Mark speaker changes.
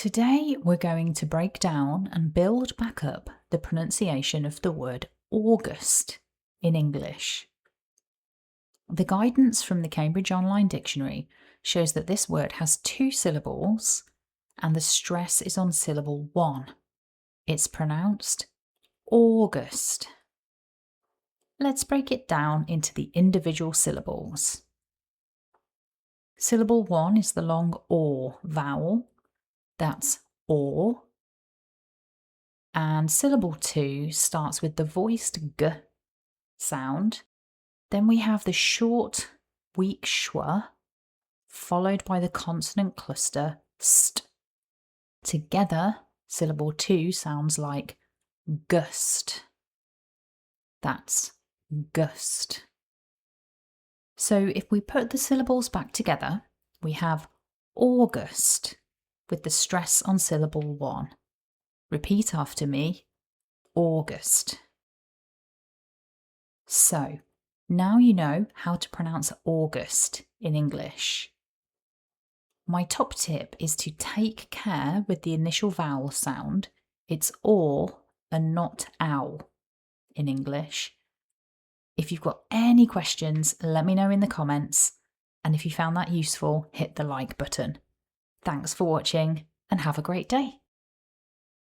Speaker 1: Today we're going to break down and build back up the pronunciation of the word August in English. The guidance from the Cambridge Online Dictionary shows that this word has 2 syllables and the stress is on syllable 1. It's pronounced August. Let's break it down into the individual syllables. Syllable 1 is the long or vowel. That's or. And syllable 2 starts with the voiced g sound. Then we have the short, weak schwa, followed by the consonant cluster st. Together, syllable 2 sounds like gust. That's gust. So if we put the syllables back together, we have August with the stress on syllable 1. Repeat after me, August. So, now you know how to pronounce August in English. My top tip is to take care with the initial vowel sound. It's or and not ow in English. If you've got any questions, let me know in the comments. And if you found that useful, hit the like button. Thanks for watching and have a great day.